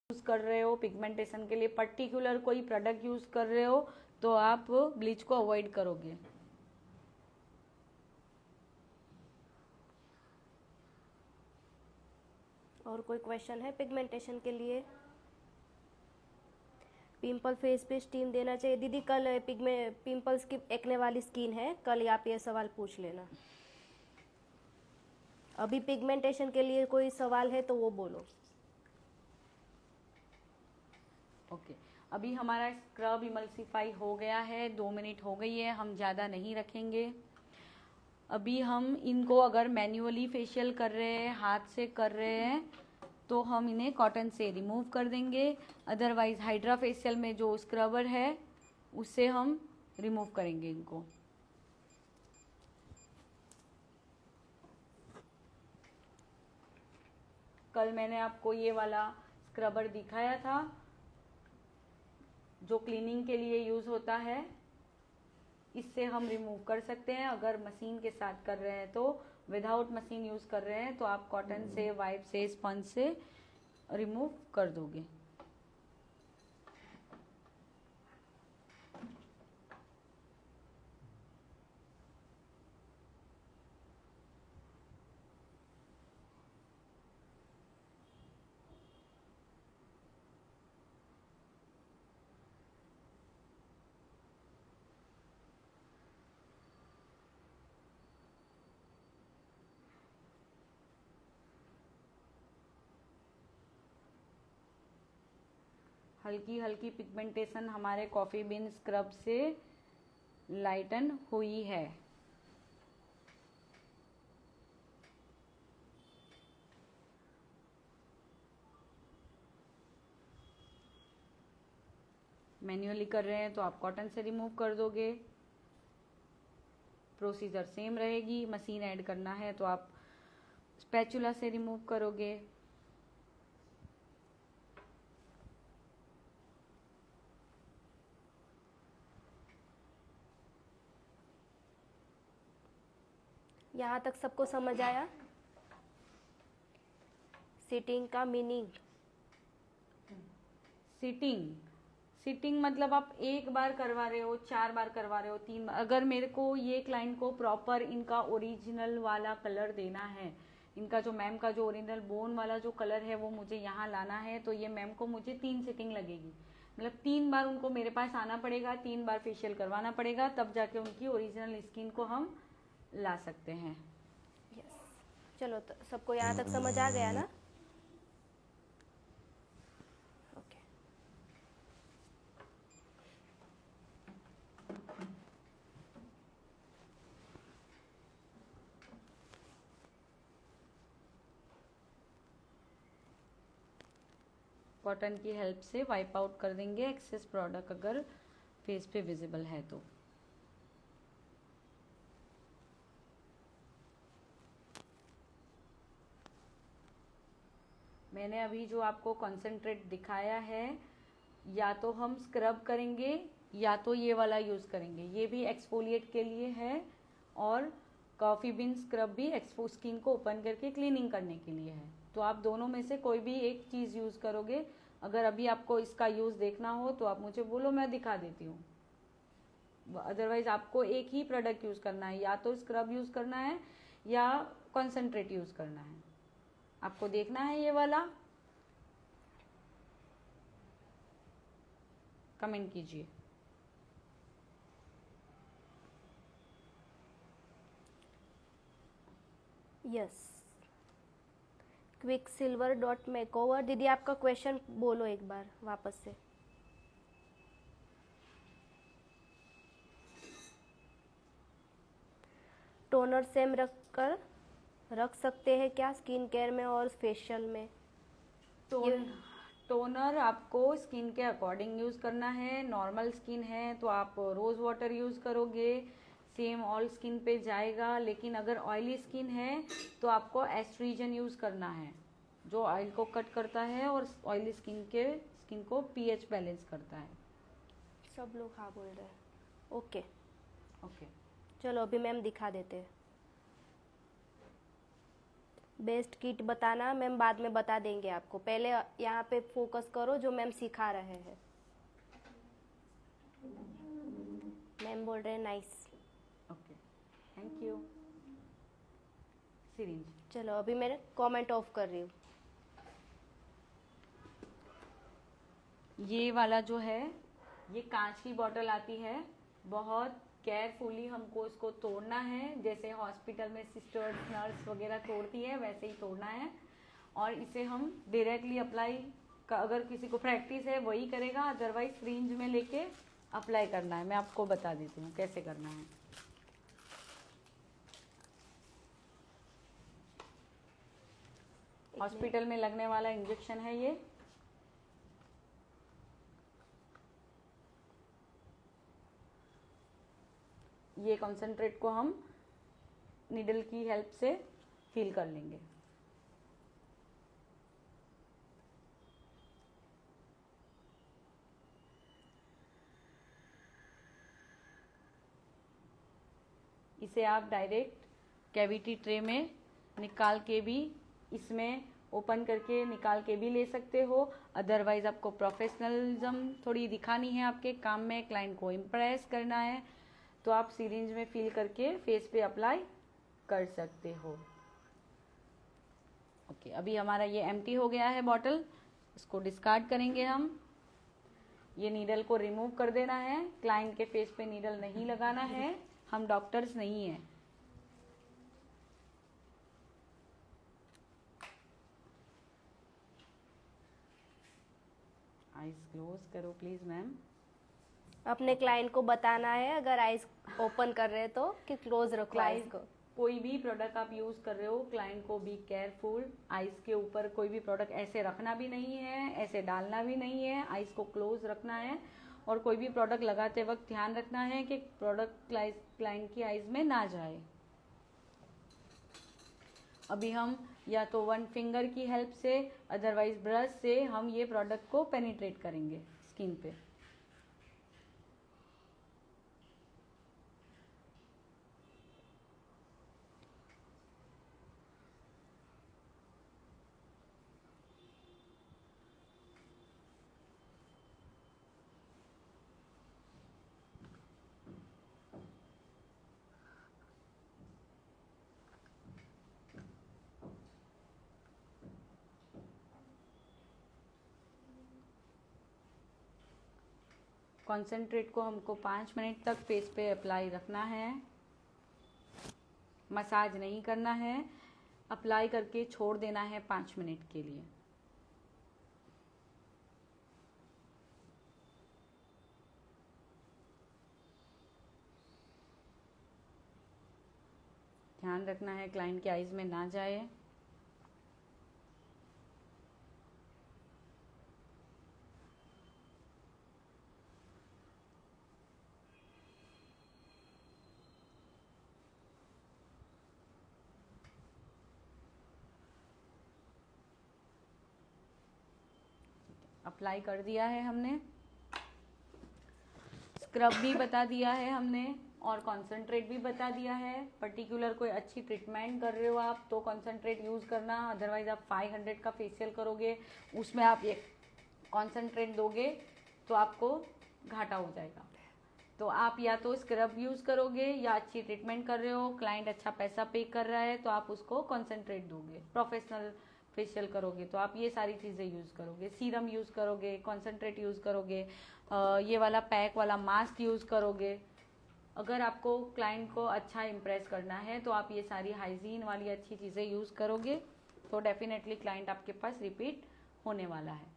Use कर रहे हो पिगमेंटेशन के लिए, पर्टिकुलर कोई प्रोडक्ट यूज़ कर रहे हो तो आप ब्लीच को अवॉइड करोगे। और कोई क्वेश्चन है पिगमेंटेशन के लिए? पिंपल फेस पे स्टीम देना चाहिए दीदी? कल पिंपल्स की एक्ने वाली स्किन है, कल आप ये सवाल पूछ लेना। अभी पिगमेंटेशन के लिए कोई सवाल है तो वो बोलो। ओके अभी हमारा स्क्रब इमल्सिफाई हो गया है, 2 मिनट हो गई है, हम ज़्यादा नहीं रखेंगे। अभी हम इनको अगर मैन्युअली फेशियल कर रहे हैं, हाथ से कर रहे हैं, तो हम इन्हें कॉटन से रिमूव कर देंगे। अदरवाइज हाइड्रा फेशियल में जो स्क्रबर है उससे हम रिमूव करेंगे इनको। कल मैंने आपको ये वाला स्क्रबर दिखाया था जो क्लीनिंग के लिए यूज़ होता है, इससे हम रिमूव कर सकते हैं। अगर मशीन के साथ कर रहे हैं तो, विदाउट मशीन यूज़ कर रहे हैं तो आप कॉटन से, वाइप से, स्पंज से रिमूव कर दोगे। हल्की हल्की पिगमेंटेशन हमारे कॉफ़ी बीन स्क्रब से लाइटन हुई है। मैन्युअली कर रहे हैं तो आप कॉटन से रिमूव कर दोगे, प्रोसीजर सेम रहेगी। मशीन ऐड करना है तो आप स्पैचुला से रिमूव करोगे। यहाँ तक सबको समझ आया? सिटिंग का मीनिंग? सिटिंग मतलब आप एक बार करवा रहे हो, 4 बार करवा रहे हो, 3 बार। अगर मेरे को ये क्लाइंट को प्रॉपर इनका ओरिजिनल वाला कलर देना है, इनका जो मैम का जो ओरिजिनल बोन वाला जो कलर है वो मुझे यहाँ लाना है, तो ये मैम को मुझे 3 सिटिंग लगेगी। मतलब 3 बार उनको मेरे पास आना पड़ेगा, 3 बार फेशियल करवाना पड़ेगा, तब जाके उनकी ओरिजिनल स्किन को हम ला सकते हैं। यस, चलो तो सबको यहाँ तक समझ आ गया ना? ओके। कॉटन की हेल्प से वाइप आउट कर देंगे एक्सेस प्रोडक्ट अगर फेस पे विजिबल है तो। मैंने अभी जो आपको कॉन्सेंट्रेट दिखाया है, या तो हम स्क्रब करेंगे या तो ये वाला यूज़ करेंगे। ये भी एक्सफोलिएट के लिए है और कॉफ़ी बीन स्क्रब भी स्किन को ओपन करके क्लीनिंग करने के लिए है। तो आप दोनों में से कोई भी एक चीज़ यूज़ करोगे। अगर अभी आपको इसका यूज़ देखना हो तो आप मुझे बोलो, मैं दिखा देती हूँ। अदरवाइज आपको एक ही प्रोडक्ट यूज़ करना है, या तो स्क्रब यूज़ करना है या कॉन्सेंट्रेट यूज़ करना है। आपको देखना है ये वाला? कमेंट कीजिए। यस। quicksilver.makeover दीदी आपका क्वेश्चन बोलो एक बार वापस से। टोनर सेम रख सकते हैं क्या स्किन केयर में और फेशियल में? टोनर आपको स्किन के अकॉर्डिंग यूज़ करना है। नॉर्मल स्किन है तो आप रोज़ वाटर यूज़ करोगे, सेम ऑल स्किन पे जाएगा। लेकिन अगर ऑयली स्किन है तो आपको एस्ट्रीजन यूज़ करना है, जो ऑयल को कट करता है और ऑयली स्किन को पीएच बैलेंस करता है। सब लोग हाँ बोल रहे हैं। ओके ओके चलो अभी मैम दिखा देते हैं। बेस्ट किट बताना मैम बाद में बता देंगे आपको, पहले यहाँ पे फोकस करो जो मैम सिखा रहे हैं। मैम बोल रहे हैं nice. Okay, thank you. Syringe. चलो अभी मैं कमेंट ऑफ कर रही हूँ। ये वाला जो है, ये कांच की बोतल आती है, बहुत केयरफुली हमको इसको तोड़ना है, जैसे हॉस्पिटल में सिस्टर्स नर्स वगैरह तोड़ती है वैसे ही तोड़ना है। और इसे हम डायरेक्टली अप्लाई अगर किसी को प्रैक्टिस है वही करेगा, अदरवाइज सिरिंज में लेके अप्लाई करना है। मैं आपको बता देती हूँ कैसे करना है। हॉस्पिटल में लगने वाला इंजेक्शन है ये। ये कॉन्सेंट्रेट को हम नीडल की हेल्प से फील कर लेंगे। इसे आप डायरेक्ट कैविटी ट्रे में निकाल के भी, इसमें ओपन करके निकाल के भी ले सकते हो। अदरवाइज आपको प्रोफेशनलिज्म थोड़ी दिखानी है आपके काम में, क्लाइंट को इम्प्रेस करना है, तो आप सिरिंज में फिल करके फेस पे अप्लाई कर सकते हो। ओके, अभी हमारा ये एम्प्टी हो गया है बॉटल, इसको डिस्कार्ड करेंगे हम। ये नीडल को रिमूव कर देना है, क्लाइंट के फेस पे नीडल नहीं लगाना है, हम डॉक्टर्स नहीं हैं। आईज क्लोज करो प्लीज मैम। अपने क्लाइंट को बताना है अगर आइज ओपन कर रहे हैं तो कि क्लोज रखो आइज को। कोई भी प्रोडक्ट आप यूज कर रहे हो, क्लाइंट को बी केयरफुल। आइज के ऊपर कोई भी प्रोडक्ट ऐसे रखना भी नहीं है, ऐसे डालना भी नहीं है, आइज को क्लोज रखना है। और कोई भी प्रोडक्ट लगाते वक्त ध्यान रखना है कि प्रोडक्ट क्लाइंट की आइज में ना जाए। अभी हम या तो वन फिंगर की हेल्प से, अदरवाइज ब्रश से हम ये प्रोडक्ट को पेनिट्रेट करेंगे स्किन पे। कॉन्सेंट्रेट को हमको 5 मिनट तक फेस पे अप्लाई रखना है, मसाज नहीं करना है, अप्लाई करके छोड़ देना है 5 मिनट के लिए। ध्यान रखना है क्लाइंट के आइज में ना जाए। अप्लाई कर दिया है हमने, स्क्रब भी बता दिया है हमने और कॉन्सेंट्रेट भी बता दिया है। पर्टिकुलर कोई अच्छी ट्रीटमेंट कर रहे हो आप तो कॉन्सेंट्रेट यूज़ करना, अदरवाइज आप 500 का फेशियल करोगे उसमें आप ये कॉन्सेंट्रेट दोगे तो आपको घाटा हो जाएगा। तो आप या तो स्क्रब यूज़ करोगे या अच्छी ट्रीटमेंट कर रहे हो, क्लाइंट अच्छा पैसा पे कर रहा है तो आप उसको कॉन्सेंट्रेट दोगे। प्रोफेशनल फेशियल करोगे तो आप ये सारी चीज़ें यूज़ करोगे, सीरम यूज़ करोगे, कॉन्सेंट्रेट यूज़ करोगे, ये वाला पैक वाला मास्क यूज़ करोगे। अगर आपको क्लाइंट को अच्छा इम्प्रेस करना है तो आप ये सारी हाइजीन वाली अच्छी चीज़ें यूज़ करोगे तो डेफिनेटली क्लाइंट आपके पास रिपीट होने वाला है।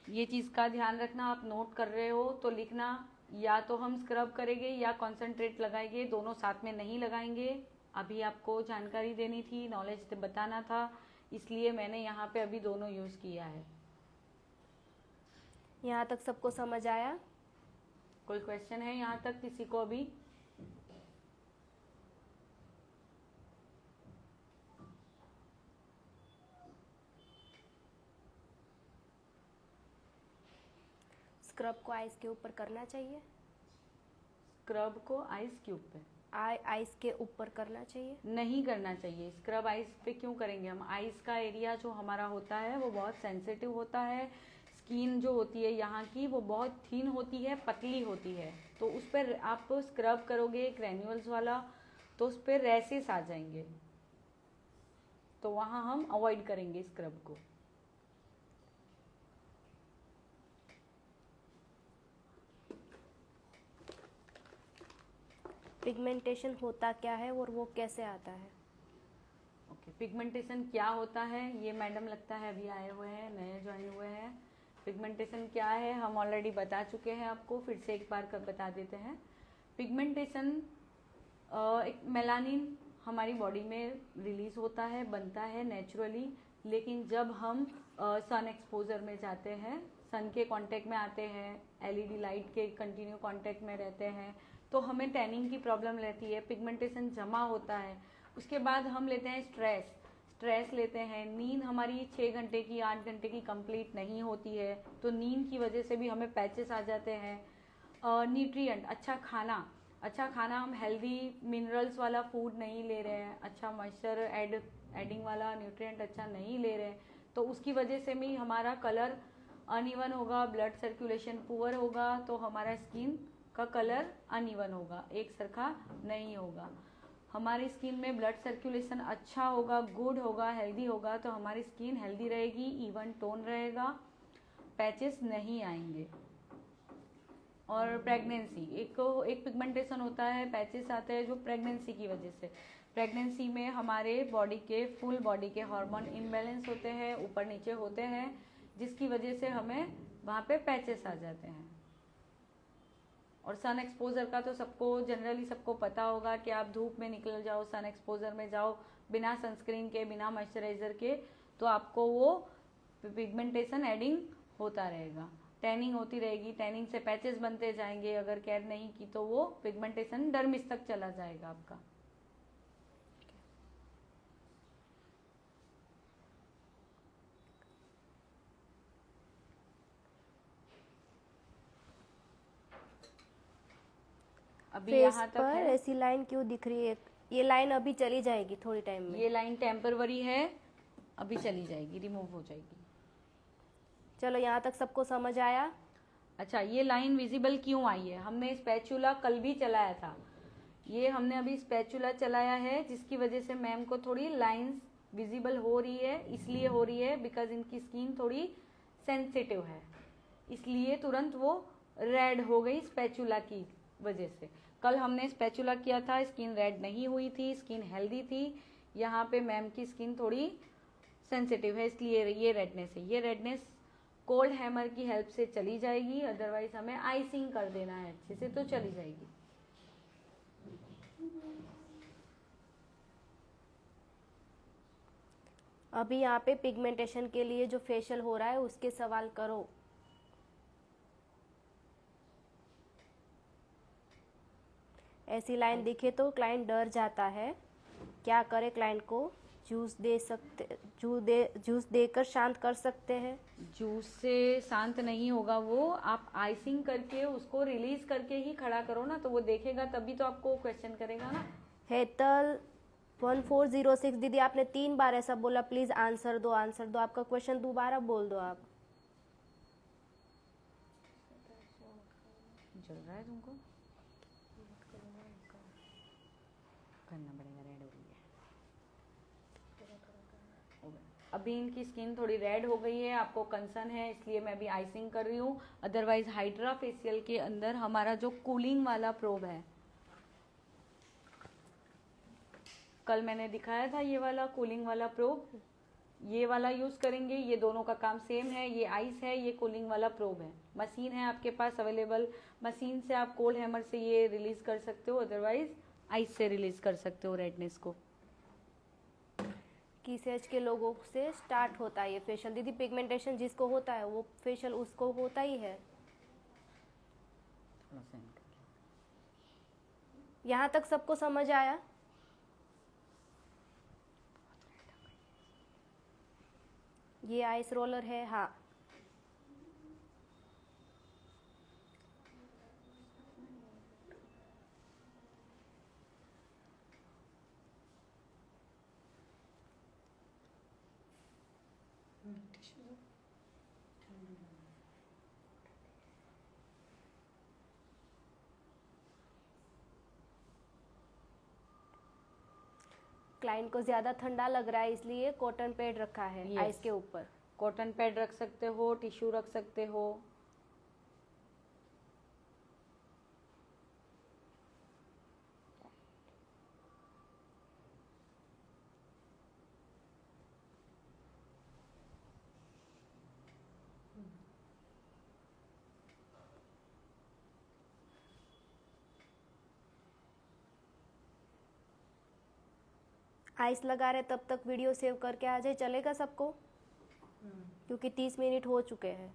ये चीज़ का ध्यान रखना, आप नोट कर रहे हो तो लिखना, या तो हम स्क्रब करेंगे या कॉन्सेंट्रेट लगाएंगे, दोनों साथ में नहीं लगाएंगे। अभी आपको जानकारी देनी थी, नॉलेज बताना था, इसलिए मैंने यहाँ पे अभी दोनों यूज़ किया है। यहाँ तक सबको समझ आया? कोई क्वेश्चन है यहाँ तक किसी को अभी? स्क्रब को आइस के ऊपर करना चाहिए? स्क्रब को आइस क्यूब पे आइस के ऊपर करना चाहिए? नहीं करना चाहिए। स्क्रब आइस पे क्यों करेंगे हम? आइस का एरिया जो हमारा होता है वो बहुत सेंसिटिव होता है। स्किन जो होती है यहाँ की वो बहुत थिन होती है, पतली होती है, तो उस पर आप स्क्रब करोगे ग्रैन्यूल्स वाला तो उस पर रैसेस आ जाएंगे, तो वहाँ हम अवॉइड करेंगे स्क्रब को। पिगमेंटेशन होता क्या है और वो कैसे आता है? ओके, पिगमेंटेशन क्या होता है ये मैडम लगता है अभी आए हुए हैं, नए ज्वाइन हुए हैं। पिगमेंटेशन क्या है हम ऑलरेडी बता चुके हैं आपको, फिर से एक बार कर बता देते हैं। पिगमेंटेशन एक मेलानिन हमारी बॉडी में रिलीज होता है, बनता है नेचुरली, लेकिन जब हम सन एक्सपोजर में जाते हैं, सन के कांटेक्ट में आते हैं, एलईडी लाइट के कंटिन्यू कांटेक्ट में रहते हैं, तो हमें टैनिंग की प्रॉब्लम रहती है, पिगमेंटेशन जमा होता है। उसके बाद हम लेते हैं स्ट्रेस लेते हैं, नींद हमारी 6 घंटे की 8 घंटे की कंप्लीट नहीं होती है, तो नींद की वजह से भी हमें पैचेस आ जाते हैं। न्यूट्रिएंट, अच्छा खाना हम हेल्दी मिनरल्स वाला फूड नहीं ले रहे हैं, अच्छा मॉइस्चर एडिंग वाला न्यूट्रिएंट अच्छा नहीं ले रहे हैं, तो उसकी वजह से भी हमारा कलर अनइवन होगा, ब्लड सर्कुलेशन पुअर होगा, तो हमारा स्किन का कलर अनइवन होगा, एक सरखा नहीं होगा। हमारी स्किन में ब्लड सर्कुलेशन अच्छा होगा, गुड होगा, हेल्दी होगा, तो हमारी स्किन हेल्दी रहेगी, इवन टोन रहेगा, पैचेस नहीं आएंगे। और प्रेगनेंसी, एक पिगमेंटेशन होता है, पैचेस आते हैं जो प्रेगनेंसी की वजह से। प्रेगनेंसी में हमारे बॉडी के फुल बॉडी के हार्मोन इम्बैलेंस होते हैं, ऊपर नीचे होते हैं, जिसकी वजह से हमें वहाँ पे पैचेस आ जाते हैं। और सन एक्सपोजर का तो सबको जनरली सबको पता होगा कि आप धूप में निकल जाओ, सन एक्सपोजर में जाओ बिना सनस्क्रीन के, बिना मॉइस्चराइजर के, तो आपको वो पिगमेंटेशन एडिंग होता रहेगा, टैनिंग होती रहेगी, टैनिंग से पैचेस बनते जाएंगे, अगर केयर नहीं की तो वो पिगमेंटेशन डर्मिस तक चला जाएगा आपका। अभी फेस यहाँ तक पर है। ऐसी लाइन क्यों दिख रही है? ये लाइन अभी चली जाएगी थोड़ी टाइम में? ये लाइन टेम्परवरी है, अभी चली जाएगी, रिमूव हो जाएगी। चलो यहाँ तक सबको समझ आया? अच्छा, ये लाइन विजिबल क्यों आई है? हमने स्पैचुला कल भी चलाया था, ये हमने अभी स्पैचुला चलाया है, जिसकी वजह से मैम को थोड़ी लाइंस विजिबल हो रही है। इसलिए हो रही है बिकॉज इनकी स्किन थोड़ी सेंसिटिव है, इसलिए तुरंत वो रेड हो गई स्पैचुला की वजह से। कल हमने स्पैचुला किया था, स्किन रेड नहीं हुई थी, स्किन हेल्दी थी। यहाँ पे मैम की स्किन थोड़ी सेंसिटिव है, इसलिए ये रेडनेस है। ये रेडनेस कोल्ड हैमर की हेल्प से चली जाएगी, अदरवाइज हमें आइसिंग कर देना है अच्छे से, तो चली जाएगी। अभी यहाँ पे पिगमेंटेशन के लिए जो फेशियल हो रहा है उसके सवाल करो। ऐसी लाइन दिखे तो क्लाइंट डर जाता है, क्या करे क्लाइंट को? जूस देकर शांत कर सकते हैं। जूस से शांत नहीं होगा वो, आप आइसिंग करके उसको रिलीज करके ही खड़ा करो ना, तो वो देखेगा तभी तो आपको क्वेश्चन करेगा ना। हेतल 1406 दीदी, आपने 3 बार ऐसा बोला, प्लीज आंसर दो। आपका क्वेश्चन दोबारा बोल दो आप। चल रहा है तुमको करना पड़ेगा, रेड हो रही है। अभी इनकी स्किन थोड़ी रेड हो गई है, आपको कंसर्न है, इसलिए मैं अभी आइसिंग कर रही हूँ। अदरवाइज हाइड्रा फेशियल के अंदर हमारा जो कूलिंग वाला प्रोब है, कल मैंने दिखाया था ये वाला कूलिंग वाला प्रोब, ये वाला यूज करेंगे। ये दोनों का काम सेम है, ये आइस है, ये कूलिंग वाला प्रोब है। मशीन है आपके पास अवेलेबल, मशीन से आप कोल्ड हैमर से ये रिलीज कर सकते हो, अदरवाइज आइस से रिलीज कर सकते हो रेडनेस को। किस एज के लोगों से स्टार्ट होता है ये फेशियल? दीदी पिगमेंटेशन जिसको होता है वो फेशियल उसको होता ही है। यहाँ तक सबको समझ आया? ये आइस रोलर है, हाँ। क्लाइंट को ज़्यादा ठंडा लग रहा है इसलिए कॉटन पैड रखा है Yes. आइस के ऊपर। कॉटन पैड रख सकते हो, टिश्यू रख सकते हो। आइस लगा रहे तब तक वीडियो सेव करके आ जाए, चलेगा सबको? क्योंकि 30 मिनट हो चुके हैं।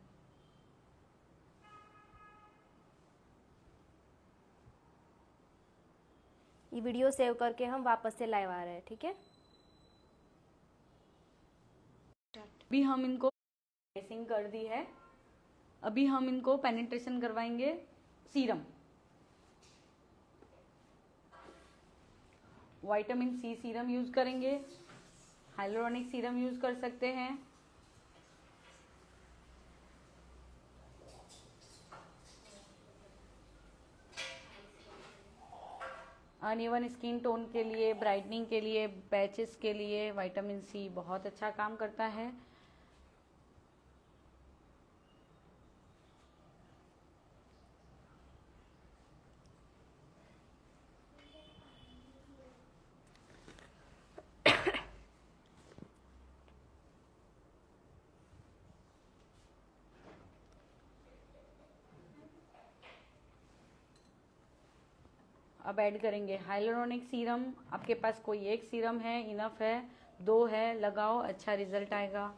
ये वीडियो सेव करके हम वापस से लाइव आ रहे हैं, ठीक है? अभी हम इनको ड्रेसिंग कर दी है। अभी हम इनको पेनिट्रेशन करवाएंगे serum. Vitamin C serum use करेंगे, हाइलोरॉनिक सीरम यूज कर सकते हैं। अनइवन स्किन टोन के लिए, ब्राइटनिंग के लिए, पैचेस के लिए विटामिन सी बहुत अच्छा काम करता है। अब ऐड करेंगे हाइलोरॉनिक सीरम। आपके पास कोई एक सीरम है, इनफ है, 2 है, लगाओ, अच्छा रिजल्ट आएगा।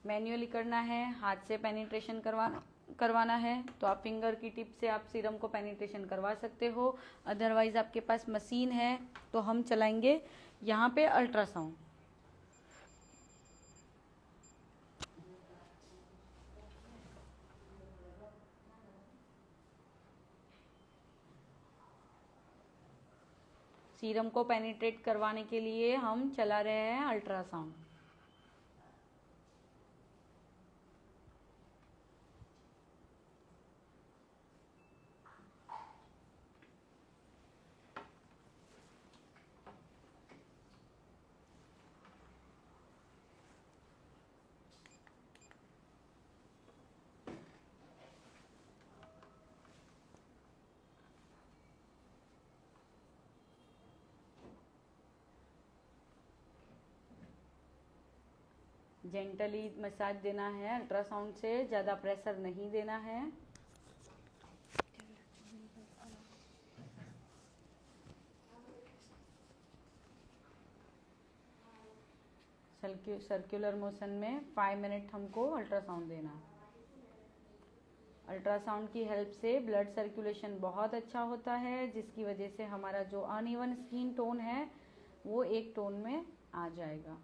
मैन्युअली करना है, हाथ से पेनिट्रेशन करवाना है तो आप फिंगर की टिप से आप सीरम को पेनिट्रेशन करवा सकते हो। अदरवाइज आपके पास मशीन है तो हम चलाएंगे यहाँ पे अल्ट्रासाउंड। सीरम को पेनिट्रेट करवाने के लिए हम चला रहे हैं अल्ट्रासाउंड। जेंटली मसाज देना है, अल्ट्रासाउंड से ज़्यादा प्रेशर नहीं देना है। सर्कुलर मोशन में 5 मिनट हमको अल्ट्रासाउंड देना। अल्ट्रासाउंड की हेल्प से ब्लड सर्कुलेशन बहुत अच्छा होता है, जिसकी वजह से हमारा जो अनइवन स्किन टोन है वो एक टोन में आ जाएगा।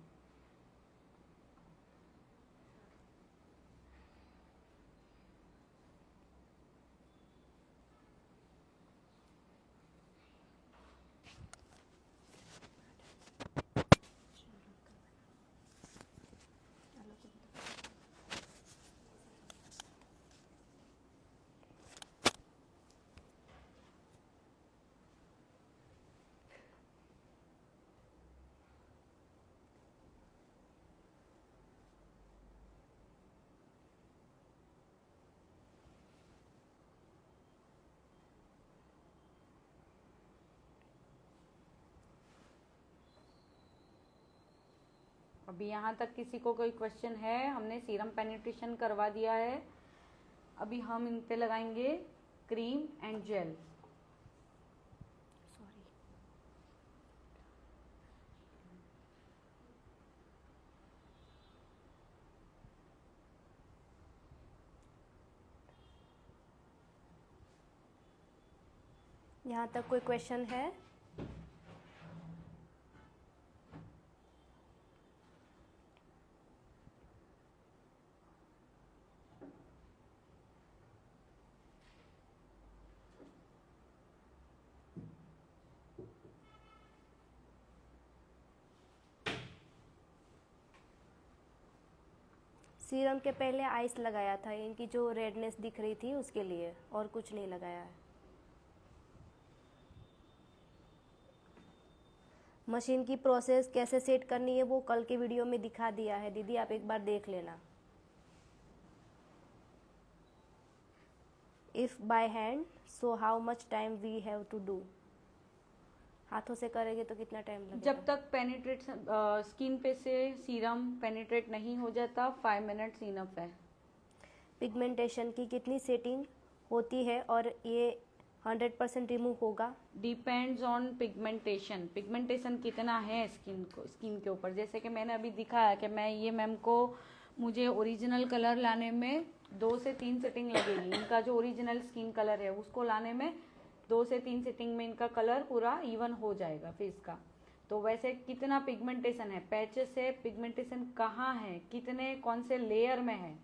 अभी यहाँ तक किसी को कोई क्वेश्चन है? हमने सीरम पेनिट्रेशन करवा दिया है। अभी हम इन पे लगाएंगे क्रीम एंड जेल। यहाँ तक कोई क्वेश्चन है? सीरम के पहले आइस लगाया था, इनकी जो रेडनेस दिख रही थी उसके लिए, और कुछ नहीं लगाया है। मशीन की प्रोसेस कैसे सेट करनी है वो कल के वीडियो में दिखा दिया है दीदी, आप एक बार देख लेना। If by hand so how much time we have to do, हाथों से करेंगे तो कितना टाइम लगेगा? जब तक पेनिट्रेट स्किन पे से सीरम पेनिट्रेट नहीं हो जाता 5 मिनट्स इनफ है। पिगमेंटेशन की कितनी सेटिंग होती है और ये 100% रिमूव होगा? डिपेंड्स ऑन पिगमेंटेशन, पिगमेंटेशन कितना है स्किन के ऊपर। जैसे कि मैंने अभी दिखाया कि मैं ये मैम को मुझे ओरिजिनल कलर लाने में 2 से 3 सेटिंग लगेगी। इनका जो ओरिजिनल स्किन कलर है उसको लाने में 2 से 3 सेटिंग में इनका कलर पूरा इवन हो जाएगा फेस का। तो वैसे कितना पिगमेंटेशन है, पैचेस है, पिगमेंटेशन कहाँ है, कितने कौन से लेयर में है,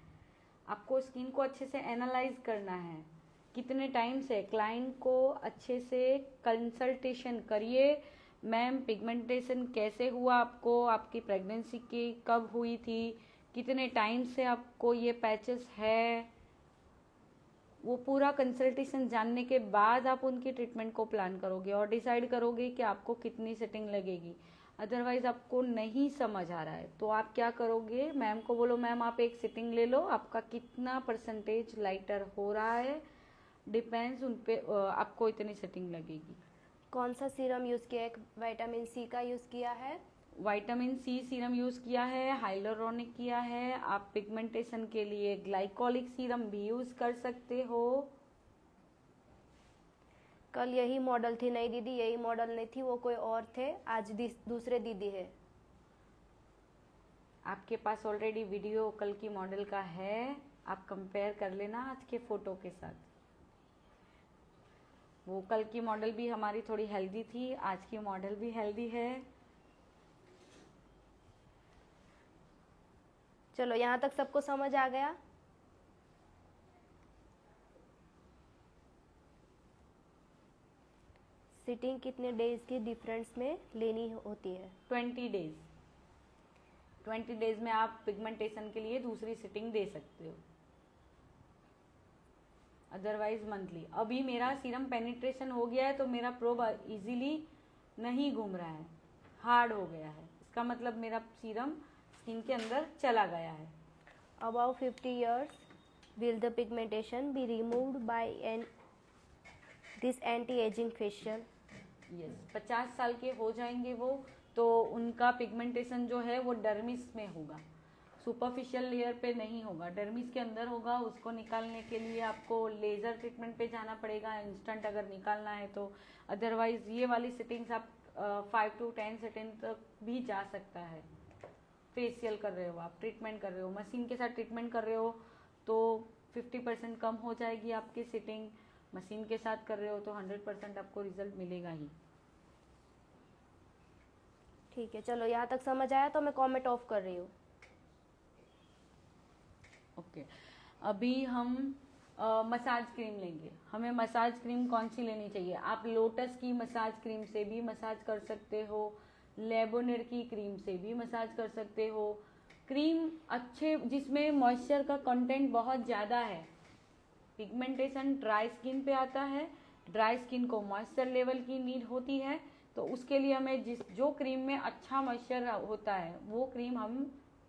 आपको स्किन को अच्छे से एनालाइज करना है। कितने टाइम से क्लाइंट को अच्छे से कंसल्टेशन करिए, मैम पिगमेंटेशन कैसे हुआ आपको, आपकी प्रेगनेंसी की कब हुई थी, कितने टाइम से आपको ये पैचेस है, वो पूरा कंसल्टेशन जानने के बाद आप उनकी ट्रीटमेंट को प्लान करोगे और डिसाइड करोगे कि आपको कितनी सेटिंग लगेगी। अदरवाइज आपको नहीं समझ आ रहा है तो आप क्या करोगे, मैम को बोलो मैम आप एक सिटिंग ले लो, आपका कितना परसेंटेज लाइटर हो रहा है, डिपेंड्स उन पे आपको इतनी सेटिंग लगेगी। कौन सा सीरम यूज़ किया है? एक विटामिन सी का यूज़ किया है, विटामिन सी सीरम यूज़ किया है, हाइलुरोनिक किया है। आप पिगमेंटेशन के लिए ग्लाइकोलिक सीरम भी यूज़ कर सकते हो। कल यही मॉडल थी? नहीं दीदी यही मॉडल नहीं थी, वो कोई और थे, आज दूसरे दीदी है। आपके पास ऑलरेडी वीडियो कल की मॉडल का है, आप कंपेयर कर लेना आज के फोटो के साथ। वो कल की मॉडल भी हमारी थोड़ी हेल्दी थी, आज की मॉडल भी हेल्दी है। चलो यहाँ तक सबको समझ आ गया? सिटिंग कितने डेज की डिफरेंस में लेनी होती है? 20 डेज। 20 डेज में आप पिगमेंटेशन के लिए दूसरी सिटिंग दे सकते हो, अदरवाइज मंथली। अभी मेरा सीरम पेनिट्रेशन हो गया है तो मेरा प्रोब इजीली नहीं घूम रहा है, हार्ड हो गया है, इसका मतलब मेरा सीरम स्किन के अंदर चला गया है। Above 50 years will the pigmentation be removed by this anti-aging facial? Yes 50 साल के हो जाएंगे वो तो उनका पिगमेंटेशन जो है वो डर्मिस में होगा, सुपरफिशियल लेयर पे नहीं होगा, डर्मिस के अंदर होगा। उसको निकालने के लिए आपको लेज़र ट्रीटमेंट पे जाना पड़ेगा इंस्टेंट अगर निकालना है तो। अदरवाइज ये वाली सेटिंग्स आप 5 to 10 सेटिंग तक भी जा सकता है। फेशियल कर रहे हो आप, ट्रीटमेंट कर रहे हो, मशीन के साथ ट्रीटमेंट कर रहे हो तो 50% कम हो जाएगी आपकी सिटिंग। मशीन के साथ कर रहे हो तो 100% आपको रिजल्ट मिलेगा ही। ठीक है, चलो यहाँ तक समझ आया तो मैं कमेंट ऑफ कर रही हूँ। ओके अभी हम मसाज क्रीम लेंगे। हमें मसाज क्रीम कौन सी लेनी चाहिए? आप लोटस की मसाज क्रीम से भी मसाज कर सकते हो, लेबोनिर की क्रीम से भी मसाज कर सकते हो। क्रीम अच्छे जिसमें मॉइस्चर का कंटेंट बहुत ज़्यादा है। पिगमेंटेशन ड्राई स्किन पे आता है, ड्राई स्किन को मॉइस्चर लेवल की नीड होती है, तो उसके लिए हमें जो क्रीम में अच्छा मॉइस्चर होता है वो क्रीम हम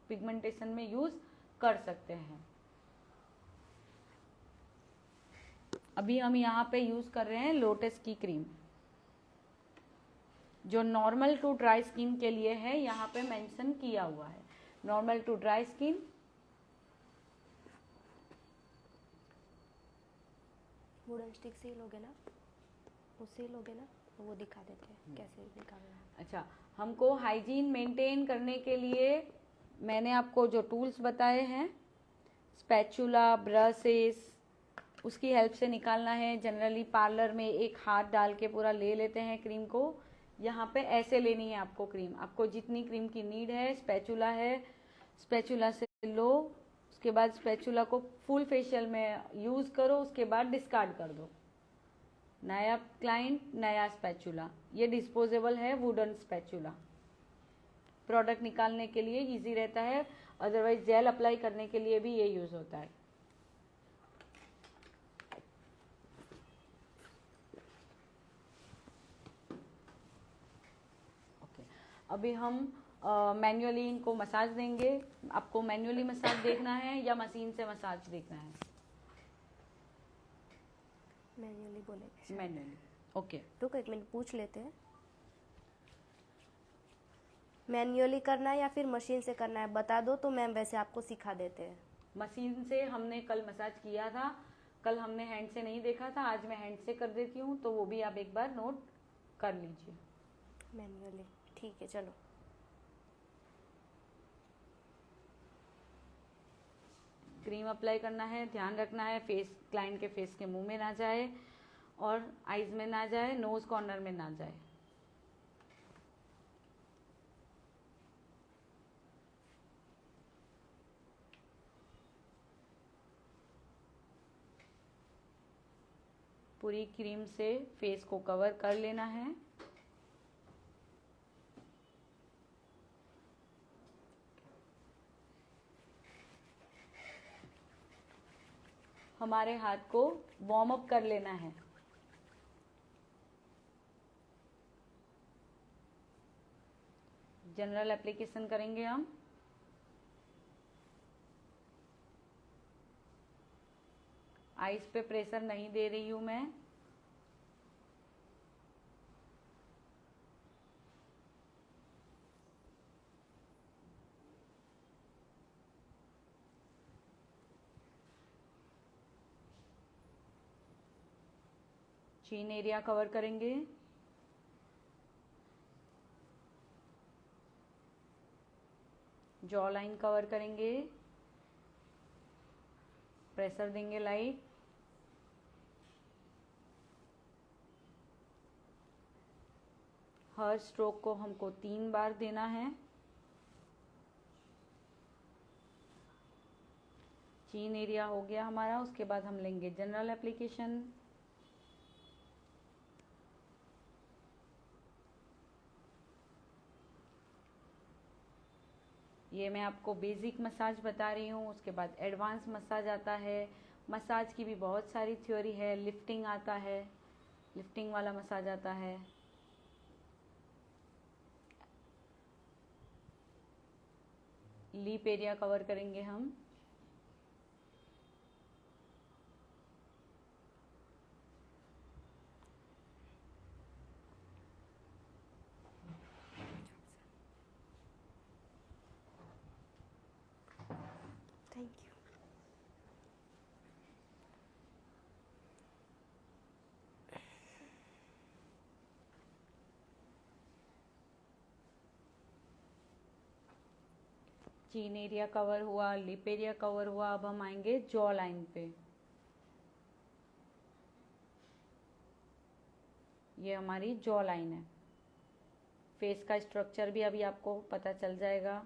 पिगमेंटेशन में यूज़ कर सकते हैं। अभी हम यहाँ पे यूज़ कर रहे हैं लोटस की क्रीम, जो नॉर्मल टू ड्राई स्किन के लिए है, यहाँ पे मेंशन किया हुआ है normal to dry skin. Wooden stick से लोगे ना, उससे लोगे ना, तो वो दिखा देते हैं कैसे निकालना है। अच्छा, हमको हाइजीन मेंटेन करने के लिए मैंने आपको जो टूल्स बताए हैं, स्पैचुला, ब्रशेस, उसकी हेल्प से निकालना है। जनरली पार्लर में एक हाथ डाल के पूरा ले लेते हैं क्रीम को। यहाँ पे ऐसे लेनी है आपको क्रीम, आपको जितनी क्रीम की नीड है। स्पैचुला है, स्पैचुला से लो, उसके बाद स्पैचुला को फुल फेशियल में यूज़ करो, उसके बाद डिस्कार्ड कर दो। नया क्लाइंट नया स्पैचुला, ये डिस्पोजेबल है वुडन स्पैचुला। प्रोडक्ट निकालने के लिए इजी रहता है। अदरवाइज जेल अप्लाई करने के लिए भी ये यूज़ होता है। ओके, अभी हम मैन्युअली इनको मसाज देंगे। आपको मैन्युअली मसाज देखना है या मशीन से मसाज देखना है? मैन्युअली बोलेंगे। Manually, okay. रुको एक मिनट पूछ लेते हैं, मैन्युअली करना है या फिर मशीन से करना है, बता दो तो मैम वैसे आपको सिखा देते हैं। मशीन से हमने कल मसाज किया था, कल हमने हैंड से नहीं देखा था, आज मैं हैंड से कर देती हूँ, तो वो भी आप एक बार नोट कर लीजिए। मैन्युअली, ठीक है चलो। क्रीम अप्लाई करना है, ध्यान रखना है फेस, क्लाइंट के फेस के मुंह में ना जाए और आईज में ना जाए, नोज कॉर्नर में ना जाए। पूरी क्रीम से फेस को कवर कर लेना है। हमारे हाथ को वार्म अप कर लेना है। जनरल एप्लीकेशन करेंगे हम। आईज पे प्रेशर नहीं दे रही हूं मैं। चीन एरिया कवर करेंगे। जॉ लाइन कवर करेंगे। प्रेशर देंगे लाइट। हर स्ट्रोक को हमको 3 बार देना है। चीन एरिया हो गया हमारा, उसके बाद हम लेंगे जनरल एप्लीकेशन। ये मैं आपको बेसिक मसाज बता रही हूँ, उसके बाद एडवांस मसाज आता है। मसाज की भी बहुत सारी थ्योरी है। लिफ्टिंग आता है, लिफ्टिंग वाला मसाज आता है। लीप एरिया कवर करेंगे हम। Thank you. चीन एरिया कवर हुआ, लिप एरिया कवर हुआ। अब हम आएंगे जॉ लाइन पे। ये हमारी जॉ लाइन है। फेस का स्ट्रक्चर भी अभी आपको पता चल जाएगा।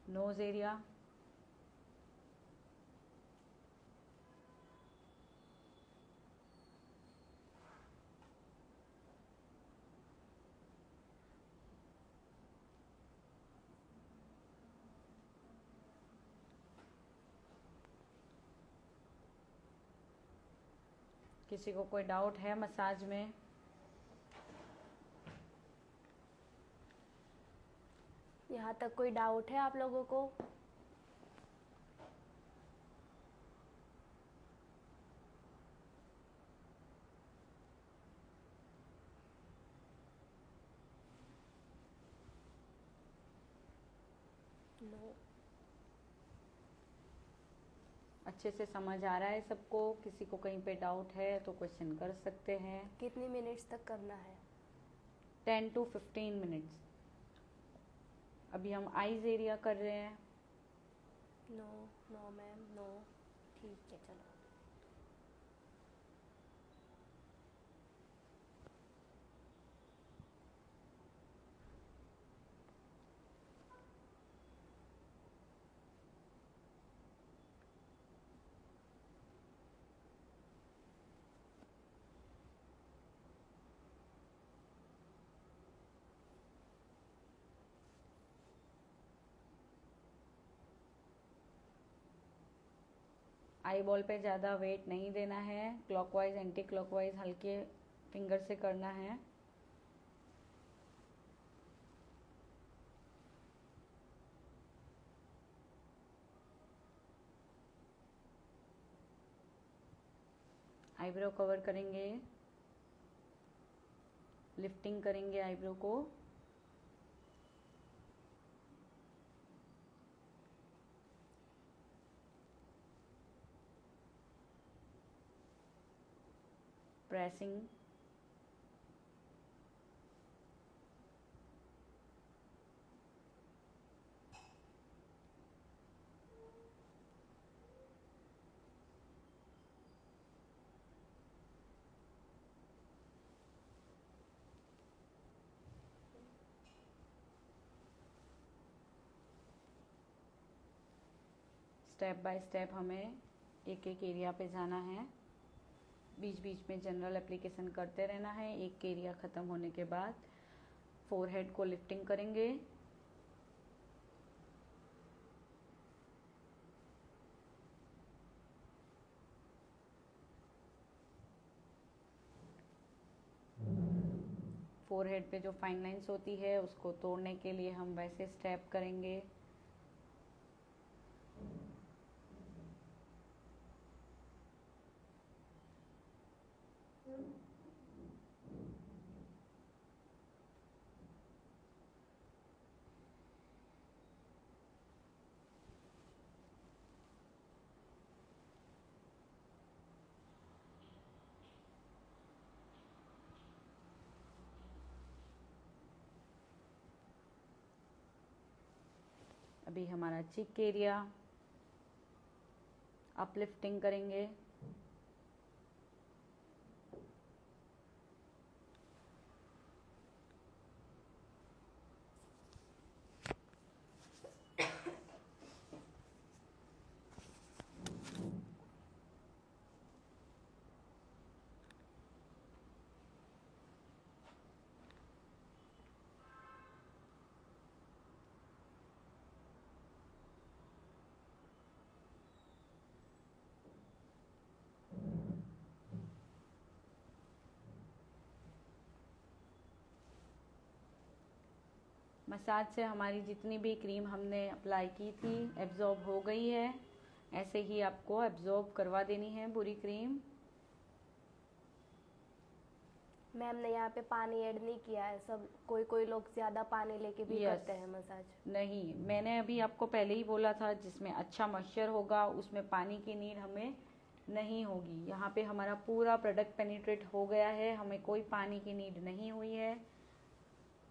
नोज एरिया, किसी को कोई डाउट है मसाज में? यहाँ तक कोई डाउट है आप लोगों को? नो। अच्छे से समझ आ रहा है सबको? किसी को कहीं पे डाउट है तो क्वेश्चन कर सकते हैं। कितनी मिनट्स तक करना है? 10 to 15 मिनट्स। अभी हम आईज एरिया कर रहे हैं। No no ma'am no. ठीक है चलो। आई बॉल पे ज़्यादा वेट नहीं देना है, क्लॉकवाइज एंटी क्लॉकवाइज हल्के फिंगर से करना है। आईब्रो कवर करेंगे, लिफ्टिंग करेंगे आईब्रो को। प्रेसिंग, स्टेप बाय स्टेप हमें एक एक एरिया पे जाना है। बीच बीच में जनरल एप्लीकेशन करते रहना है। एक एरिया ख़त्म होने के बाद फोरहेड को लिफ्टिंग करेंगे। फोरहेड पे जो फाइन लाइंस होती है उसको तोड़ने के लिए हम वैसे स्टेप करेंगे। अभी हमारा चिक एरिया अपलिफ्टिंग करेंगे। मसाज से हमारी जितनी भी क्रीम हमने अप्लाई की थी एब्जॉर्ब हो गई है। ऐसे ही आपको एब्जॉर्ब करवा देनी है पूरी क्रीम। मैम ने यहाँ पे पानी ऐड नहीं किया है, सब कोई कोई लोग ज़्यादा पानी लेके भी Yes. करते हैं मसाज। नहीं, मैंने अभी आपको पहले ही बोला था जिसमें अच्छा मॉइस्चर होगा उसमें पानी की नीड हमें नहीं होगी। यहाँ पे हमारा पूरा प्रोडक्ट पेनिट्रेट हो गया है, हमें कोई पानी की नीड नहीं हुई है।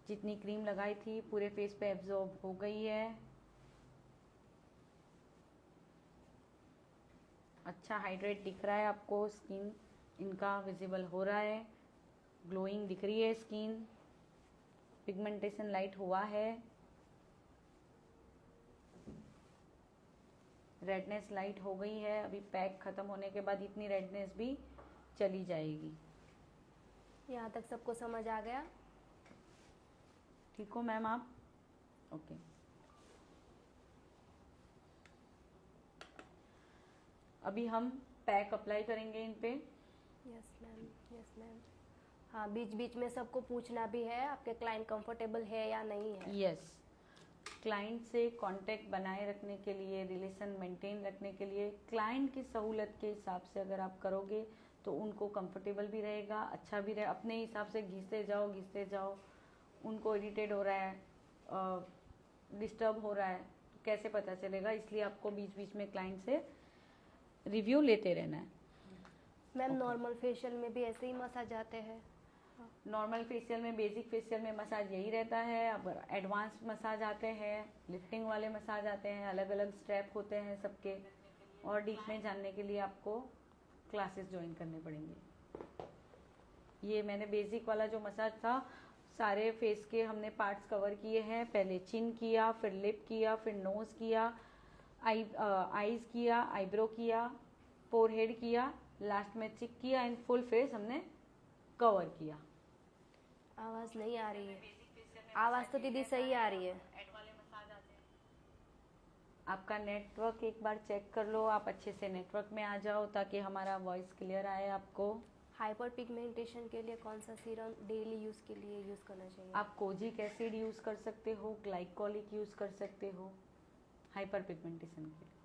जितनी क्रीम लगाई थी पूरे फेस पे एब्जॉर्ब हो गई है। अच्छा हाइड्रेट दिख रहा है आपको, स्किन इनका विजिबल हो रहा है, ग्लोइंग दिख रही है स्किन, पिगमेंटेशन लाइट हुआ है, रेडनेस लाइट हो गई है। अभी पैक ख़त्म होने के बाद इतनी रेडनेस भी चली जाएगी। यहाँ तक सबको समझ आ गया? ठीक हो मैम आप? ओके। अभी हम पैक अप्लाई करेंगे इन पे। Yes ma'am, yes ma'am. हाँ, बीच बीच में सबको पूछना भी है आपके क्लाइंट कंफर्टेबल है या नहीं है। यस, क्लाइंट से कांटेक्ट बनाए रखने के लिए, रिलेशन मेंटेन रखने के लिए, क्लाइंट की सहूलत के हिसाब से अगर आप करोगे तो उनको कंफर्टेबल भी रहेगा, अच्छा भी रहे। अपने हिसाब से घिसते जाओ, उनको इरिटेट हो रहा है, डिस्टर्ब हो रहा है तो कैसे पता चलेगा। इसलिए आपको बीच बीच में क्लाइंट से रिव्यू लेते रहना है। मैम नॉर्मल फेशियल में भी ऐसे ही मसाज आते हैं? नॉर्मल फेशियल में, बेसिक फेशियल में मसाज यही रहता है। अब एडवांस मसाज आते हैं, लिफ्टिंग वाले मसाज आते हैं, अलग अलग स्टेप होते हैं सबके, और डीप में जानने के लिए आपको क्लासेस ज्वाइन करने पड़ेंगे। ये मैंने बेसिक वाला जो मसाज था, सारे फेस के हमने पार्ट्स कवर किए हैं। पहले चिन किया, फिर लिप किया, फिर नोज़ किया, आईज किया, आईब्रो किया, फोरहेड किया, लास्ट में चिक किया, एंड फुल फेस हमने कवर किया। आवाज़ नहीं आ रही है। आवाज़ तो दीदी सही आ रही है। एड वाले मसाज आते हैं। आपका नेटवर्क एक बार चेक कर लो, आप अच्छे से नेटवर्क में आ जाओ ताकि हमारा वॉइस क्लियर आए आपको। हाइपर पिगमेंटेशन के लिए कौन सा सीरम डेली यूज़ के लिए यूज़ करना चाहिए? आप कोजिक एसिड यूज़ कर सकते हो, ग्लाइकोलिक यूज़ कर सकते हो हाइपर पिगमेंटेशन के लिए।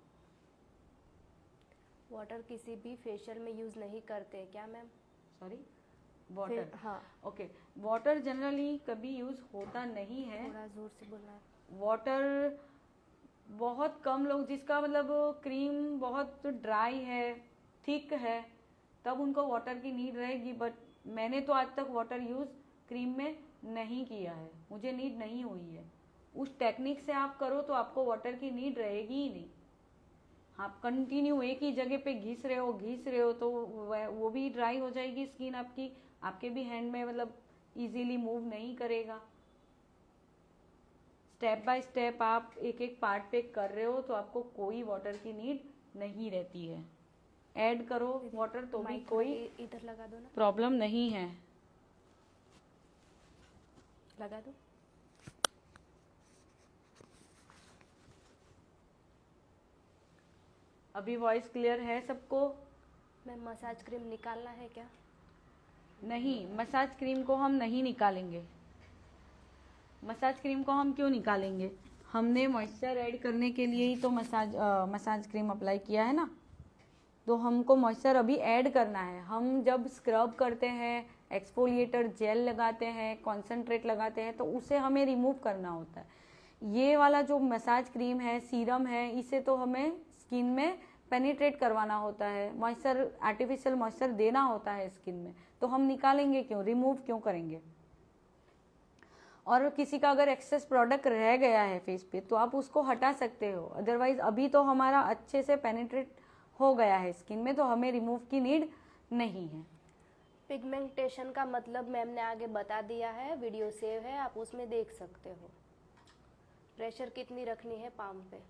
वाटर किसी भी फेशियल में यूज़ नहीं करते क्या मैम? Sorry, water? हाँ, ओके, वाटर जनरली कभी यूज़ होता नहीं है। थोड़ा ज़ोर से बोलना है। वाटर बहुत कम लोग, जिसका मतलब क्रीम बहुत ड्राई है, थिक है, तब उनको वाटर की नीड रहेगी। बट मैंने तो आज तक वाटर यूज़ क्रीम में नहीं किया है, मुझे नीड नहीं हुई है। उस टेक्निक से आप करो तो आपको वाटर की नीड रहेगी ही नहीं। आप कंटिन्यू एक ही जगह पे घिस रहे हो तो वो भी ड्राई हो जाएगी स्किन आपकी, आपके भी हैंड में मतलब इजीली मूव नहीं करेगा। स्टेप बाय स्टेप आप एक एक पार्ट पे कर रहे हो तो आपको कोई वाटर की नीड नहीं रहती है। ऐड करो वाटर तो भी माइक कोई इधर लगा दो ना, प्रॉब्लम नहीं है। लगा दो। अभी वॉइस क्लियर है सबको? मैम मसाज क्रीम निकालना है क्या? नहीं, मसाज क्रीम को हम नहीं निकालेंगे। मसाज क्रीम को हम क्यों निकालेंगे? हमने मॉइस्चर ऐड करने के लिए ही तो मसाज क्रीम अप्लाई किया है ना, तो हमको मॉइस्चर अभी ऐड करना है। हम जब स्क्रब करते हैं, एक्सफोलिएटर जेल लगाते हैं, कॉन्सेंट्रेट लगाते हैं, तो उसे हमें रिमूव करना होता है। ये वाला जो मसाज क्रीम है, सीरम है, इसे तो हमें स्किन में पेनिट्रेट करवाना होता है, मॉइस्चर, आर्टिफिशियल मॉइस्चर देना होता है स्किन में, तो हम निकालेंगे क्यों, रिमूव क्यों करेंगे? और किसी का अगर एक्सेस प्रोडक्ट रह गया है फेस पे तो आप उसको हटा सकते हो, अदरवाइज अभी तो हमारा अच्छे से पेनिट्रेट हो गया है स्किन में, तो हमें रिमूव की नीड नहीं है। पिगमेंटेशन का मतलब मैम ने आगे बता दिया है, वीडियो सेव है, आप उसमें देख सकते हो। प्रेशर कितनी रखनी है पाम पे?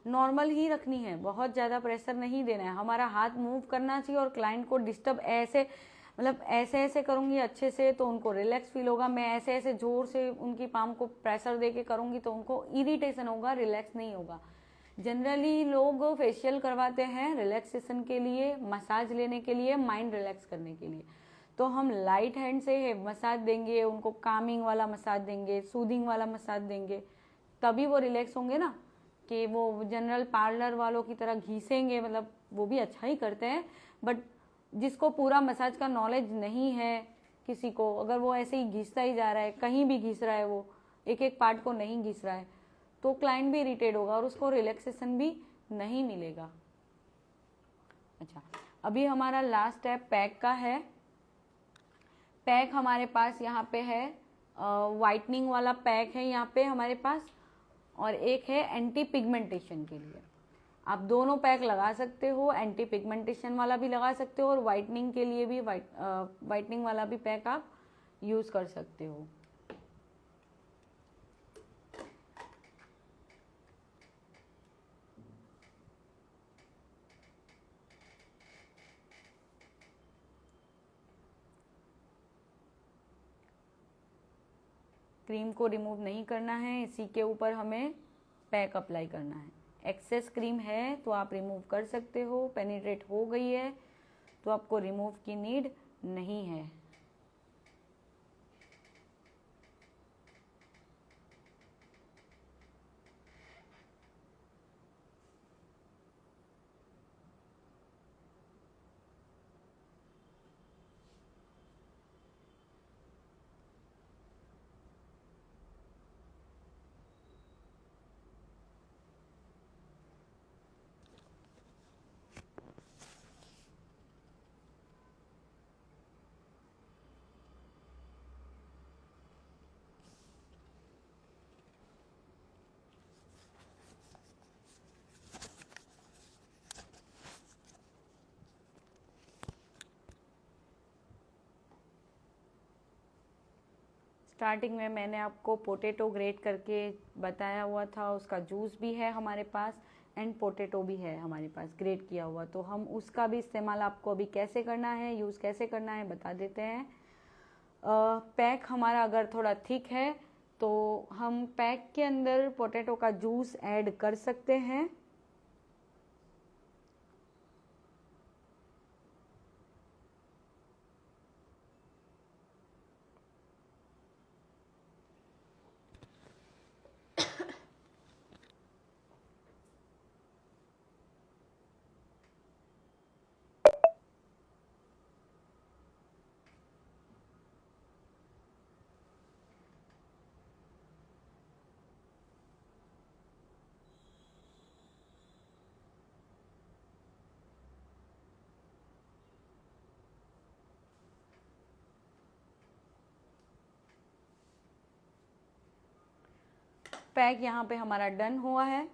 नॉर्मल ही रखनी है, बहुत ज़्यादा प्रेशर नहीं देना है। हमारा हाथ मूव करना चाहिए और क्लाइंट को डिस्टर्ब ऐसे, मतलब ऐसे करूँगी अच्छे से तो उनको रिलैक्स फील होगा। मैं ऐसे जोर से उनकी पाम को प्रेशर दे के करूँगी तो उनको इरिटेशन होगा, रिलैक्स नहीं होगा। जनरली लोग फेशियल करवाते हैं रिलैक्सेशन के लिए, मसाज लेने के लिए, माइंड रिलैक्स करने के लिए। तो हम लाइट हैंड से मसाज देंगे, उनको कामिंग वाला मसाज देंगे, सूदिंग वाला मसाज देंगे, तभी वो रिलैक्स होंगे ना, कि वो जनरल पार्लर वालों की तरह घिसेंगे। मतलब वो भी अच्छा ही करते हैं, बट जिसको पूरा मसाज का नॉलेज नहीं है किसी को, अगर वो ऐसे ही घिसता ही जा रहा है, कहीं भी घिस रहा है, वो एक एक पार्ट को नहीं घिस रहा है, तो क्लाइंट भी इरिटेट होगा और उसको रिलैक्सेशन भी नहीं मिलेगा। अच्छा, अभी हमारा लास्ट स्टेप पैक का है। पैक हमारे पास यहाँ पे है, वाइटनिंग वाला पैक है यहाँ पे हमारे पास, और एक है एंटी पिगमेंटेशन के लिए। आप दोनों पैक लगा सकते हो, एंटी पिगमेंटेशन वाला भी लगा सकते हो और वाइटनिंग के लिए भी वाइटनिंग वाला भी पैक आप यूज़ कर सकते हो। क्रीम को रिमूव नहीं करना है, इसी के ऊपर हमें पैक अप्लाई करना है। एक्सेस क्रीम है तो आप रिमूव कर सकते हो, पेनिट्रेट हो गई है तो आपको रिमूव की नीड नहीं है। स्टार्टिंग में मैंने आपको पोटैटो ग्रेट करके बताया हुआ था, उसका जूस भी है हमारे पास एंड पोटैटो भी है हमारे पास ग्रेट किया हुआ, तो हम उसका भी इस्तेमाल आपको अभी कैसे करना है, यूज़ कैसे करना है बता देते हैं। पैक हमारा अगर थोड़ा थिक है तो हम पैक के अंदर पोटैटो का जूस ऐड कर सकते हैं। पैक यहाँ पे हमारा डन हुआ है।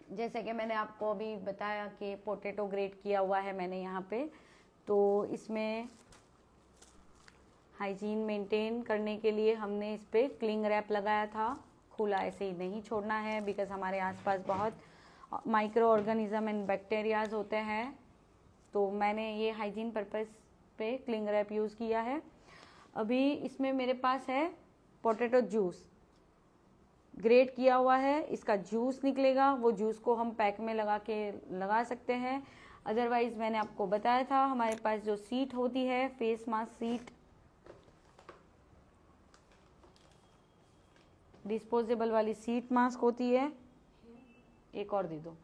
जैसे कि मैंने आपको अभी बताया कि पोटैटो ग्रेट किया हुआ है मैंने यहाँ पे, तो इसमें हाइजीन मेंटेन करने के लिए हमने इस पर क्लिंग रैप लगाया था। खुला ऐसे ही नहीं छोड़ना है बिकॉज हमारे आसपास बहुत माइक्रो ऑर्गेनिज्म एंड बैक्टीरियाज होते हैं, तो मैंने ये हाइजीन पर्पस पे क्लिंग रैप यूज़ किया है। अभी इसमें मेरे पास है पोटैटो जूस ग्रेट किया हुआ है, इसका जूस निकलेगा, वो जूस को हम पैक में लगा सकते हैं। अदरवाइज मैंने आपको बताया था हमारे पास जो सीट होती है, फेस मास्क सीट, डिस्पोजेबल वाली सीट मास्क होती है, एक और दे दो।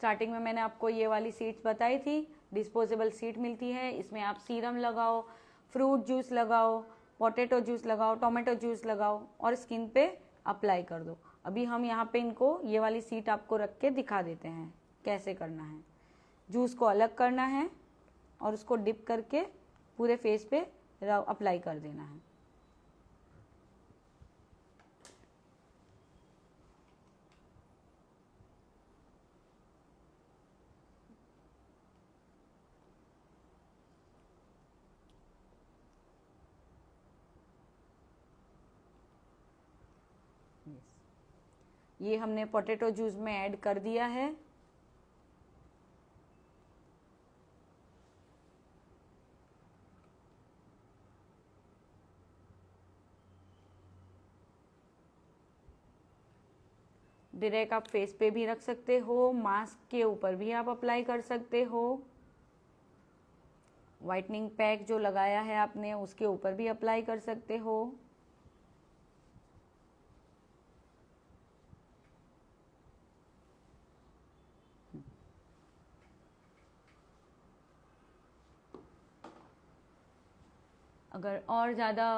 स्टार्टिंग में मैंने आपको ये वाली सीट्स बताई थी, डिस्पोजेबल सीट मिलती है, इसमें आप सीरम लगाओ, फ्रूट जूस लगाओ, पोटैटो जूस लगाओ, टोमेटो जूस लगाओ और स्किन पे अप्लाई कर दो। अभी हम यहाँ पे इनको ये वाली सीट आपको रख के दिखा देते हैं कैसे करना है। जूस को अलग करना है और उसको डिप करके पूरे फेस पे अप्लाई कर देना है। ये हमने पोटैटो जूस में ऐड कर दिया है। डायरेक्ट आप फेस पे भी रख सकते हो, मास्क के ऊपर भी आप अप्लाई कर सकते हो, वाइटनिंग पैक जो लगाया है आपने उसके ऊपर भी अप्लाई कर सकते हो। अगर और ज़्यादा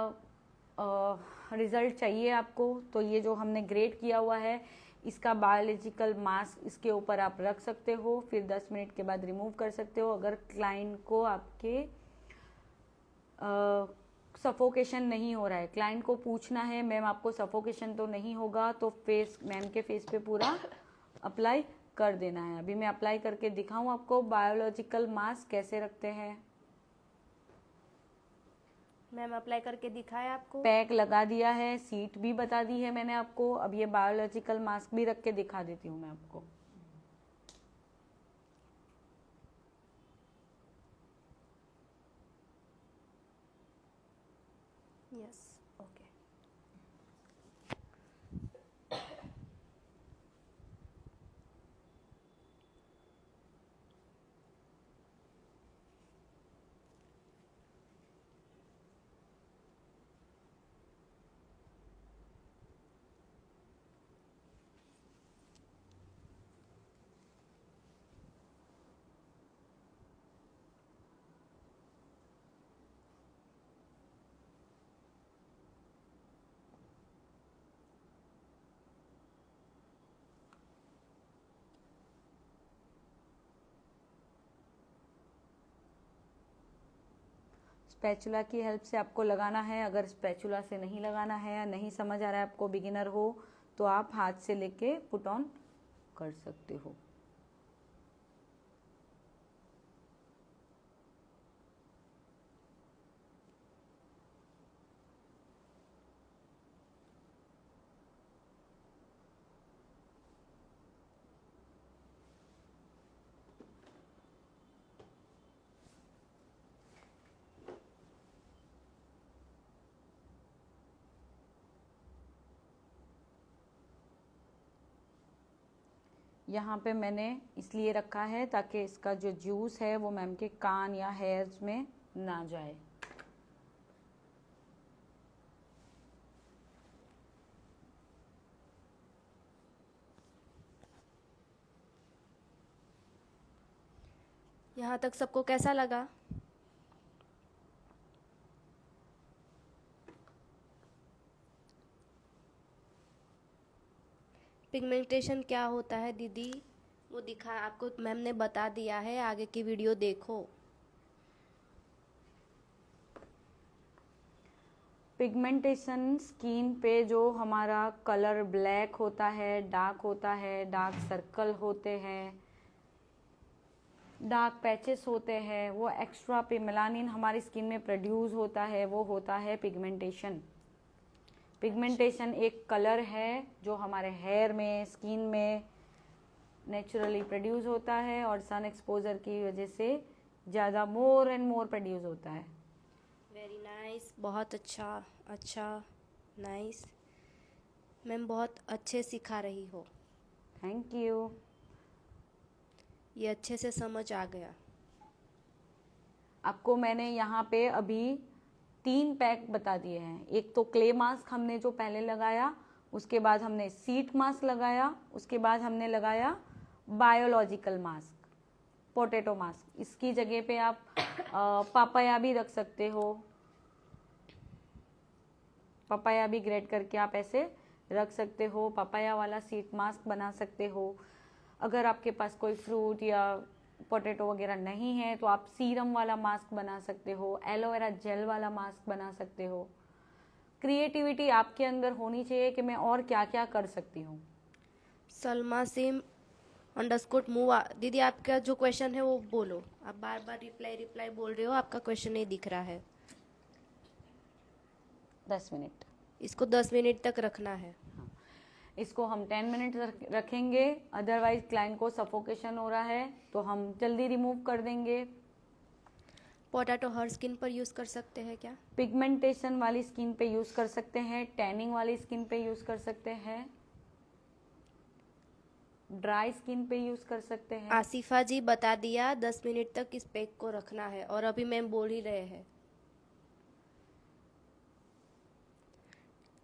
रिज़ल्ट चाहिए आपको तो ये जो हमने ग्रेट किया हुआ है इसका बायोलॉजिकल मास्क इसके ऊपर आप रख सकते हो, फिर 10 मिनट के बाद रिमूव कर सकते हो। अगर क्लाइंट को आपके सफोकेशन नहीं हो रहा है, क्लाइंट को पूछना है मैम आपको सफोकेशन तो नहीं होगा, तो मैम के फेस पे पूरा अप्लाई कर देना है। अभी मैं अप्लाई करके दिखाऊं आपको बायोलॉजिकल मास्क कैसे रखते हैं। मैम अप्लाई करके दिखाया आपको, पैक लगा दिया है, सीट भी बता दी है मैंने आपको। अब ये बायोलॉजिकल मास्क भी रख के दिखा देती हूँ मैं आपको। Yes okay. स्पैचुला की हेल्प से आपको लगाना है। अगर स्पैचुला से नहीं लगाना है या नहीं समझ आ रहा है आपको, बिगिनर हो तो आप हाथ से लेके पुट ऑन कर सकते हो। यहाँ पे मैंने इसलिए रखा है ताकि इसका जो जूस है वो मैम के कान या हेयर्स में ना जाए। यहाँ तक सबको कैसा लगा? पिगमेंटेशन क्या होता है दीदी, वो दिखा आपको, मैम ने बता दिया है, आगे की वीडियो देखो। पिगमेंटेशन स्किन पे जो हमारा कलर ब्लैक होता है, डार्क सर्कल होते हैं, डार्क पैचेस होते हैं, वो एक्स्ट्रा पे मेलानिन हमारी स्किन में प्रोड्यूस होता है, वो होता है पिगमेंटेशन। पिगमेंटेशन एक कलर है जो हमारे हेयर में, स्किन में नेचुरली प्रोड्यूस होता है और सन एक्सपोजर की वजह से ज़्यादा मोर एंड मोर प्रोड्यूस होता है। वेरी नाइस, बहुत अच्छा नाइस। मैम बहुत अच्छे सिखा रही हो। Thank you. ये अच्छे से समझ आ गया। आपको मैंने यहाँ पे अभी 3 पैक बता दिए हैं। एक तो क्ले मास्क हमने जो पहले लगाया, उसके बाद हमने सीट मास्क लगाया, उसके बाद हमने लगाया बायोलॉजिकल मास्क, पोटैटो मास्क। इसकी जगह पे आप पापाया भी रख सकते हो, पापाया भी ग्रेट करके आप ऐसे रख सकते हो, पापाया वाला सीट मास्क बना सकते हो। अगर आपके पास कोई फ्रूट या पोटैटो वगैरह नहीं है तो आप सीरम वाला मास्क बना सकते हो, एलोवेरा जेल वाला मास्क बना सकते हो। क्रिएटिविटी आपके अंदर होनी चाहिए कि मैं और क्या क्या कर सकती हूँ। सलमा सिम _मूवा, दीदी आपका जो क्वेश्चन है वो बोलो। आप बार बार रिप्लाई बोल रहे हो, आपका क्वेश्चन नहीं दिख रहा है। 10 मिनट, इसको 10 मिनट तक रखना है। इसको हम 10 मिनट रखेंगे, अदरवाइज क्लाइंट को सफोकेशन हो रहा है तो हम जल्दी रिमूव कर देंगे। पोटैटो हर स्किन पर यूज़ कर सकते हैं क्या? पिगमेंटेशन वाली स्किन पे यूज़ कर सकते हैं, टैनिंग वाली स्किन पे यूज़ कर सकते हैं, ड्राई स्किन पे यूज़ कर सकते हैं। आसिफा जी बता दिया 10 मिनट तक इस पैक को रखना है, और अभी मैम बोल ही रहे हैं।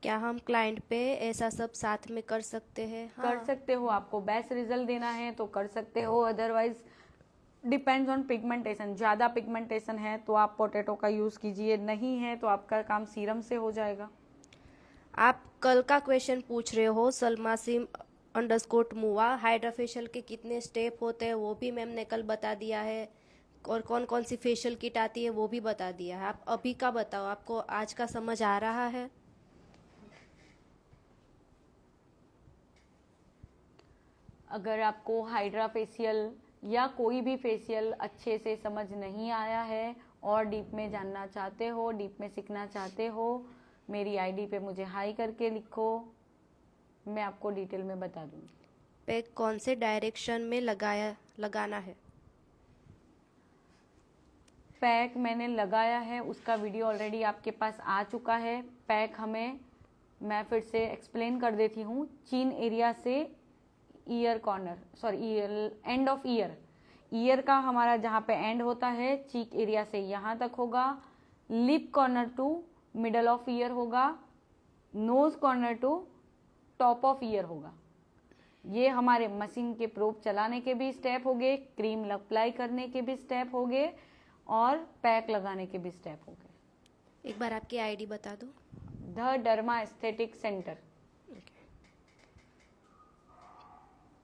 क्या हम क्लाइंट पे ऐसा सब साथ में कर सकते हैं? कर सकते हो, आपको बेस्ट रिजल्ट देना है तो कर सकते हो, अदरवाइज डिपेंड्स ऑन पिगमेंटेशन। ज़्यादा पिगमेंटेशन है तो आप पोटैटो का यूज़ कीजिए, नहीं है तो आपका काम सीरम से हो जाएगा। आप कल का क्वेश्चन पूछ रहे हो सलमा सिम _मूवा, हाइड्रा फेशियल के कितने स्टेप होते हैं वो भी मैम ने कल बता दिया है, और कौन कौन सी फेशियल किट आती है वो भी बता दिया है। आप अभी का बताओ, आपको आज का समझ आ रहा है? अगर आपको हाइड्रा फेशियल या कोई भी फेशियल अच्छे से समझ नहीं आया है और डीप में जानना चाहते हो, डीप में सीखना चाहते हो, मेरी आईडी पे मुझे हाई करके लिखो, मैं आपको डिटेल में बता दूंगी। पैक कौन से डायरेक्शन में लगाना है? पैक मैंने लगाया है, उसका वीडियो ऑलरेडी आपके पास आ चुका है। पैक हमें, मैं फिर से एक्सप्लेन कर देती हूँ, चिन एरिया से year corner, end of year का हमारा जहाँ पे एंड होता है, चीक एरिया से यहाँ तक होगा, lip corner to middle of ear होगा, nose corner to top of ear होगा। ये हमारे मशीन के प्रोब चलाने के भी स्टेप हो गए, क्रीम अप्लाई करने के भी स्टेप हो गए, और पैक लगाने के भी स्टेप हो गए। एक बार आपकी आईडी बता दो। The derma aesthetic centre.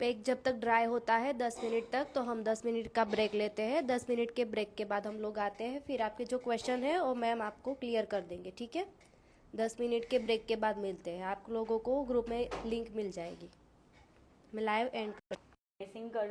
Pack जब तक ड्राई होता है 10 मिनट तक, तो हम 10 मिनट का ब्रेक लेते हैं। 10 मिनट के ब्रेक के बाद हम लोग आते हैं, फिर आपके जो क्वेश्चन है वो मैम आपको क्लियर कर देंगे, ठीक है? 10 मिनट के ब्रेक के बाद मिलते हैं। आप लोगों को ग्रुप में लिंक मिल जाएगी। मैं लाइव एंड सिंग कर